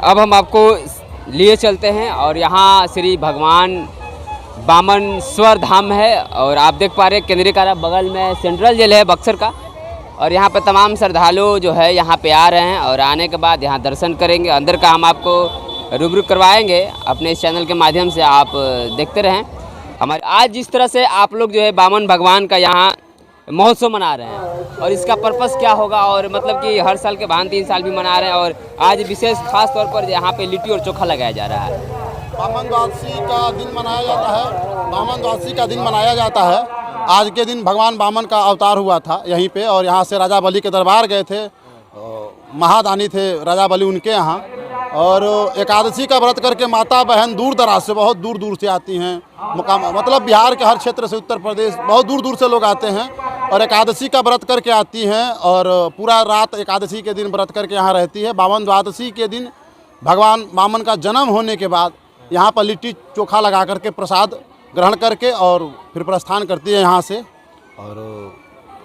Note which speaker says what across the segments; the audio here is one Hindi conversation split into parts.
Speaker 1: अब हम आपको लिए चलते हैं और यहाँ श्री भगवान बामनश्वर धाम है और आप देख पा रहे हैं केंद्रीय कारा बगल में सेंट्रल जेल है बक्सर का। और यहाँ पे तमाम श्रद्धालु जो है यहाँ पे आ रहे हैं और आने के बाद यहाँ दर्शन करेंगे। अंदर का हम आपको रूबरू करवाएंगे अपने इस चैनल के माध्यम से, आप देखते रहें हमारे। आज जिस तरह से आप लोग जो है बामन भगवान का यहाँ महोत्सव मना रहे हैं और इसका पर्पस क्या होगा, और मतलब कि हर साल के भांति 3 साल भी मना रहे हैं और आज विशेष खास तौर पर यहाँ पे लिट्टी और चोखा लगाया जा रहा है।
Speaker 2: बामन द्वादशी का दिन मनाया जाता है। बामन द्वादशी का दिन मनाया जाता है। आज के दिन भगवान बामन का अवतार हुआ था यहीं पे, और यहाँ से राजा बलि के दरबार गए थे। महादानी थे राजा बलि उनके यहाँ। और एकादशी का व्रत करके माता बहन दूर दराज से, बहुत दूर दूर से आती हैं। मतलब बिहार के हर क्षेत्र से, उत्तर प्रदेश, बहुत दूर दूर से लोग आते हैं और एकादशी का व्रत करके आती हैं और पूरा रात एकादशी के दिन व्रत करके यहाँ रहती है। बामन द्वादशी के दिन भगवान बामन का जन्म होने के बाद यहाँ पर लिट्टी चोखा लगा करके प्रसाद ग्रहण करके और फिर प्रस्थान करती है यहाँ से। और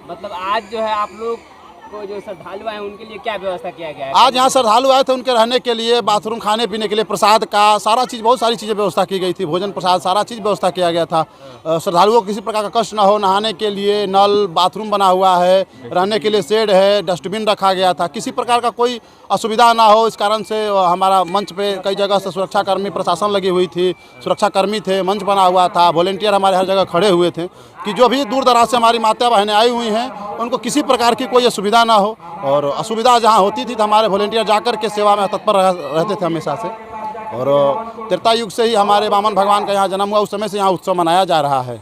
Speaker 1: मतलब आज जो है आप लोग को जो श्रद्धालु आए उनके लिए क्या व्यवस्था किया गया है?
Speaker 2: आज यहाँ श्रद्धालु आए थे, उनके रहने के लिए, बाथरूम, खाने पीने के लिए, प्रसाद का सारा चीज़, बहुत सारी चीज़ें व्यवस्था की गई थी। भोजन प्रसाद सारा चीज़ व्यवस्था किया गया था। श्रद्धालुओं को किसी प्रकार का कष्ट ना हो, नहाने के लिए नल, बाथरूम बना हुआ है, रहने के लिए शेड है, डस्टबिन रखा गया था, किसी प्रकार का कोई असुविधा ना हो। इस कारण से हमारा मंच पे कई जगह से सुरक्षाकर्मी प्रशासन लगी हुई थी, सुरक्षाकर्मी थे, मंच बना हुआ था, वॉलेंटियर हमारे हर जगह खड़े हुए थे कि जो भी दूर दराज से हमारी माता बहनें आई हुई हैं उनको किसी प्रकार की कोई असुविधा ना हो। और असुविधा जहाँ होती थी तो हमारे वॉलेंटियर जाकर के सेवा में तत्पर रहते थे हमेशा से। और त्रेता युग से ही हमारे बामन भगवान का यहाँ जन्म हुआ, उस समय से यहाँ उत्सव मनाया जा रहा है।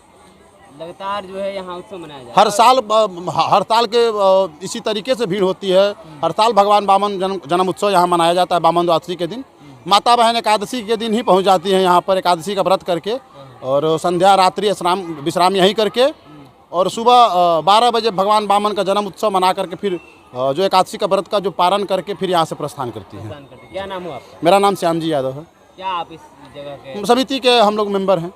Speaker 1: लगातार जो है यहाँ उत्सव मनाया जा रहा है।
Speaker 2: हर साल के इसी तरीके से भीड़ होती है। हर साल भगवान बामन जन्म उत्सव यहाँ मनाया जाता है। बामन द्वादशी के दिन माता बहन एकादशी के दिन ही पहुँच जाती हैं यहाँ पर एकादशी का व्रत करके, और संध्या रात्रि विश्राम यहीं करके, और सुबह 12 बजे भगवान बामन का जन्म उत्सव मना करके फिर जो एकादशी का व्रत का जो पारण करके फिर यहाँ से प्रस्थान करती है।
Speaker 1: क्या नाम हुआ आपका?
Speaker 2: मेरा नाम श्याम जी यादव है।
Speaker 1: क्या आप इस जगह के
Speaker 2: समिति के हम लोग मेंबर हैं।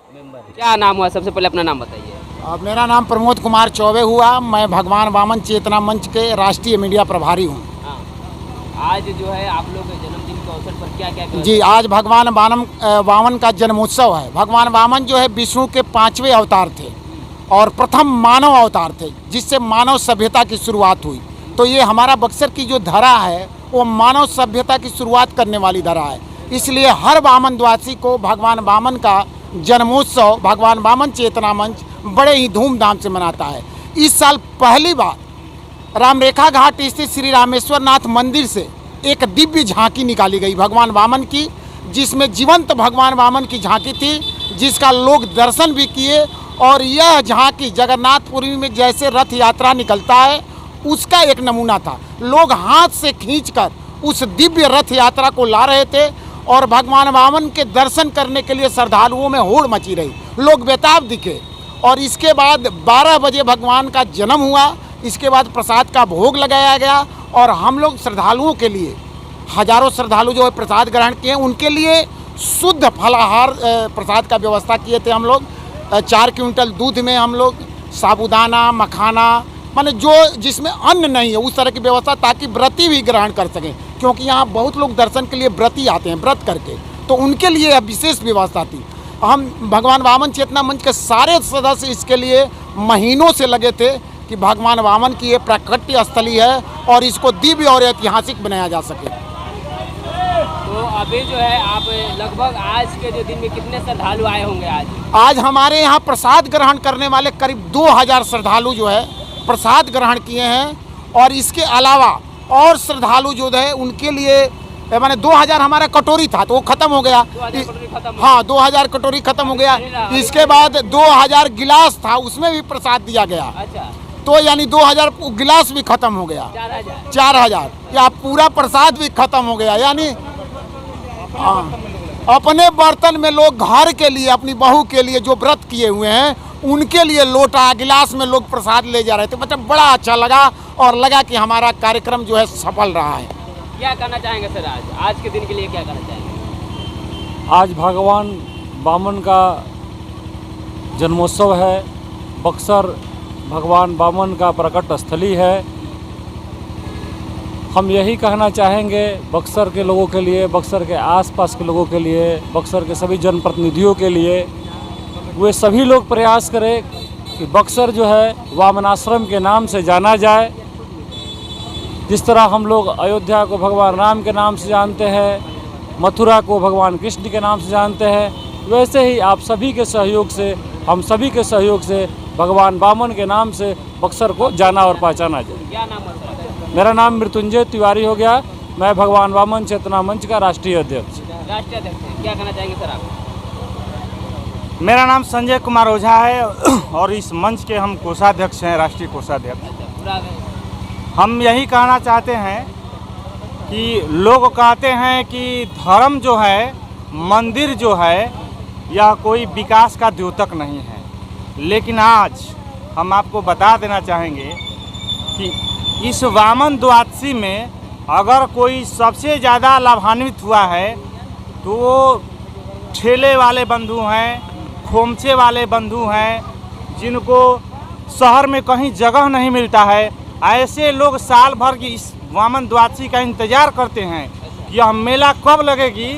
Speaker 1: क्या नाम हुआ? सबसे पहले अपना नाम बताइए।
Speaker 3: मेरा नाम प्रमोद कुमार चौबे हुआ। मैं भगवान बामन चेतना मंच के राष्ट्रीय मीडिया प्रभारी हूँ।
Speaker 1: आज जो है आप लोग जन्मदिन के अवसर पर क्या क्या
Speaker 3: जी, आज भगवान बामन का जन्मोत्सव है। भगवान बामन जो है विष्णु के 5वें अवतार थे और प्रथम मानव अवतार थे, जिससे मानव सभ्यता की शुरुआत हुई। तो ये हमारा बक्सर की जो धरा है वो मानव सभ्यता की शुरुआत करने वाली धरा है। इसलिए हर बामन द्वादशी को भगवान बामन का जन्मोत्सव भगवान बामन चेतना मंच बड़े ही धूमधाम से मनाता है। इस साल पहली बार रामरेखा घाट स्थित श्री रामेश्वर नाथ मंदिर से एक दिव्य झांकी निकाली गई भगवान बामन की, जिसमें जीवंत भगवान बामन की झांकी थी, जिसका लोग दर्शन भी किए। और यह झांकी जगन्नाथपुरी में जैसे रथ यात्रा निकलता है उसका एक नमूना था। लोग हाथ से खींचकर उस दिव्य रथ यात्रा को ला रहे थे और भगवान बामन के दर्शन करने के लिए श्रद्धालुओं में होड़ मची रही, लोग बेताब दिखे। और इसके बाद 12 बजे भगवान का जन्म हुआ। इसके बाद प्रसाद का भोग लगाया गया और हम लोग श्रद्धालुओं के लिए, हजारों श्रद्धालु जो है प्रसाद ग्रहण किए, उनके लिए शुद्ध फलाहार प्रसाद का व्यवस्था किए थे हम लोग। 4 क्विंटल दूध में हम लोग साबूदाना, मखाना, माने जो जिसमें अन्न नहीं है उस तरह की व्यवस्था, ताकि व्रती भी ग्रहण कर सकें, क्योंकि यहाँ बहुत लोग दर्शन के लिए व्रती आते हैं व्रत करके, तो उनके लिए विशेष व्यवस्था थी। हम भगवान बामन चेतना मंच के सारे सदस्य इसके लिए महीनों से लगे थे कि भगवान बामन की ये प्राकट्य स्थली है और इसको दिव्य और ऐतिहासिक बनाया जा सके।
Speaker 1: तो अभी जो है आप लगभग आज के जो दिन में कितने श्रद्धालु आए होंगे?
Speaker 3: आज हमारे यहाँ प्रसाद ग्रहण करने वाले करीब 2000 श्रद्धालु जो है प्रसाद ग्रहण किए हैं। और इसके अलावा और श्रद्धालु जो है उनके लिए माने 2000 हमारा कटोरी था तो वो खत्म हो गया। हाँ, 2000 कटोरी खत्म हो गया। इसके बाद 2000 गिलास था, उसमें भी प्रसाद दिया गया। तो यानी 2000 गिलास भी खत्म हो गया। 4000 या पूरा प्रसाद भी खत्म हो गया। यानी अपने बर्तन में लोग घर के लिए, अपनी बहू के लिए जो व्रत किए हुए हैं उनके लिए लोटा गिलास में लोग प्रसाद ले जा रहे थे। मतलब बड़ा अच्छा लगा और लगा कि हमारा कार्यक्रम जो है सफल रहा है।
Speaker 1: क्या कहना चाहेंगे सर आज के दिन के लिए क्या कहना चाहेंगे?
Speaker 4: आज भगवान बामन का जन्मोत्सव है। बक्सर भगवान बामन का प्रकट स्थली है। हम यही कहना चाहेंगे बक्सर के लोगों के लिए, बक्सर के आसपास के लोगों के लिए, बक्सर के सभी जनप्रतिनिधियों के लिए, वे सभी लोग प्रयास करें कि बक्सर जो है वामनाश्रम के नाम से जाना जाए। जिस तरह हम लोग अयोध्या को भगवान राम के नाम से जानते हैं, मथुरा को भगवान कृष्ण के नाम से जानते हैं, वैसे ही आप सभी के सहयोग से, हम सभी के सहयोग से भगवान वामन के नाम से बक्सर को जाना और पहचाना जाए।
Speaker 1: क्या नाम है सर?
Speaker 4: मेरा नाम मृत्युंजय तिवारी हो गया। मैं भगवान वामन चेतना मंच का राष्ट्रीय अध्यक्ष।
Speaker 1: राष्ट्रीय अध्यक्ष हैं। क्या कहना चाहेंगे सर आप?
Speaker 5: मेरा नाम संजय कुमार ओझा है और इस मंच के हम कोषाध्यक्ष हैं, राष्ट्रीय कोषाध्यक्ष।
Speaker 1: पूरा
Speaker 5: हम यही कहना चाहते हैं कि लोग कहते हैं कि धर्म जो है, मंदिर जो है, यह कोई विकास का द्योतक नहीं है। लेकिन आज हम आपको बता देना चाहेंगे कि इस वामन द्वादशी में अगर कोई सबसे ज़्यादा लाभान्वित हुआ है तो वो ठेले वाले बंधु हैं, खोमचे वाले बंधु हैं, जिनको शहर में कहीं जगह नहीं मिलता है। ऐसे लोग साल भर की इस वामन द्वादशी का इंतज़ार करते हैं कि यह मेला कब लगेगी।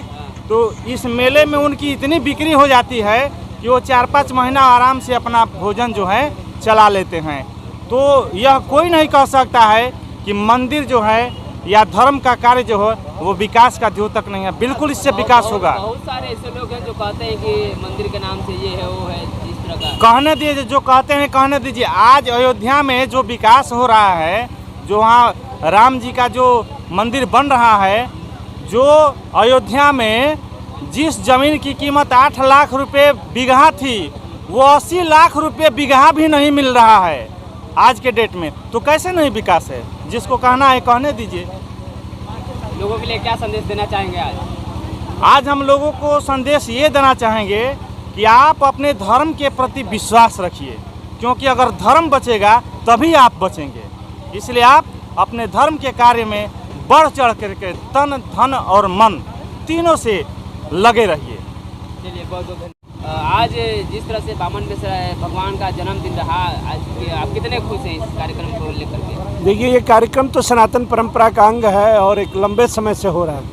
Speaker 5: तो इस मेले में उनकी इतनी बिक्री हो जाती है कि वो 4-5 महीना आराम से अपना भोजन जो है चला लेते हैं। तो यह कोई नहीं कह सकता है कि मंदिर जो है या धर्म का कार्य जो है वो विकास का द्योतक नहीं है। बिल्कुल इससे विकास होगा।
Speaker 1: बहुत सारे ऐसे लोग हैं जो कहते हैं कि मंदिर के नाम से ये है वो है, इस तरह का।
Speaker 5: कहने दीजिए, जो कहते हैं कहने दीजिए। आज अयोध्या में जो विकास हो रहा है, जो वहाँ राम जी का जो मंदिर बन रहा है, जो अयोध्या में जिस जमीन की कीमत 8 लाख रुपए बीघा थी, वो 80 लाख रुपए बीघा भी नहीं मिल रहा है आज के डेट में। तो कैसे नहीं विकास है? जिसको कहना है कहने दीजिए।
Speaker 1: लोगों के लिए क्या संदेश देना चाहेंगे आज?
Speaker 5: आज हम लोगों को संदेश ये देना चाहेंगे कि आप अपने धर्म के प्रति विश्वास रखिए, क्योंकि अगर धर्म बचेगा तभी आप बचेंगे। इसलिए आप अपने धर्म के कार्य में बढ़ चढ़ करके तन धन और मन तीनों से लगे रहिए।
Speaker 1: चलिए, बहुत बहुत धन्यवाद। आज जिस तरह से वामन मिश्र भगवान का जन्मदिन रहा, आज आप कितने खुश हैं इस कार्यक्रम को लेकर के?
Speaker 6: देखिए, ये कार्यक्रम तो सनातन परंपरा का अंग है और एक लंबे समय से हो रहा है।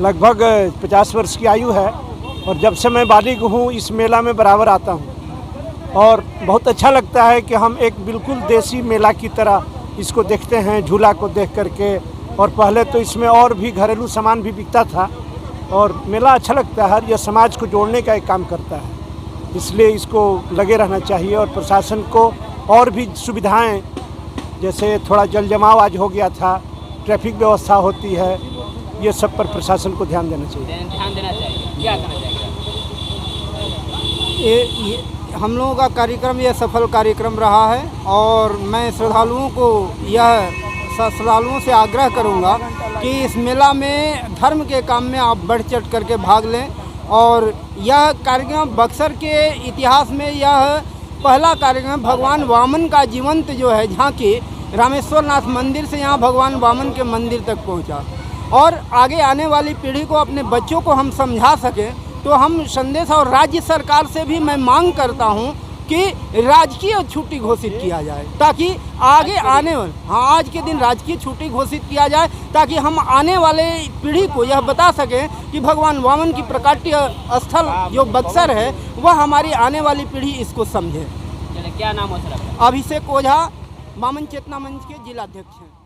Speaker 6: लगभग 50 वर्ष की आयु है और जब से मैं बालिग हूँ इस मेला में बराबर आता हूँ और बहुत अच्छा लगता है कि हम एक बिल्कुल देसी मेला की तरह इसको देखते हैं, झूला को देख करके। और पहले तो इसमें और भी घरेलू सामान भी बिकता था और मेला अच्छा लगता है। यह समाज को जोड़ने का एक काम करता है, इसलिए इसको लगे रहना चाहिए। और प्रशासन को और भी सुविधाएं, जैसे थोड़ा जल जमाव आज हो गया था, ट्रैफिक व्यवस्था होती है, ये सब पर प्रशासन को ध्यान देना चाहिए।
Speaker 1: ध्यान देना चाहिए। क्या करना चाहिए?
Speaker 7: ये हम लोगों का कार्यक्रम यह सफल कार्यक्रम रहा है और मैं श्रद्धालुओं से आग्रह करूंगा कि इस मेला में धर्म के काम में आप बढ़ चढ़ करके भाग लें। और यह कार्यक्रम बक्सर के इतिहास में यह पहला कार्यक्रम भगवान वामन का जीवंत जो है झांकी रामेश्वर नाथ मंदिर से यहाँ भगवान वामन के मंदिर तक पहुँचा। और आगे आने वाली पीढ़ी को, अपने बच्चों को हम समझा सकें, तो हम संदेश और राज्य सरकार से भी मैं मांग करता हूँ कि राजकीय छुट्टी घोषित किया जाए, ताकि आगे आने वाले, आज के दिन राजकीय छुट्टी घोषित किया जाए, ताकि हम आने वाले पीढ़ी को यह बता सकें कि भगवान वामन की प्रकाट्य स्थल जो बक्सर है वह हमारी आने वाली पीढ़ी इसको समझे।
Speaker 1: क्या नाम हो सर आपका?
Speaker 7: अभिषेक ओझा, वामन चेतना मंच के जिलाध्यक्ष हैं।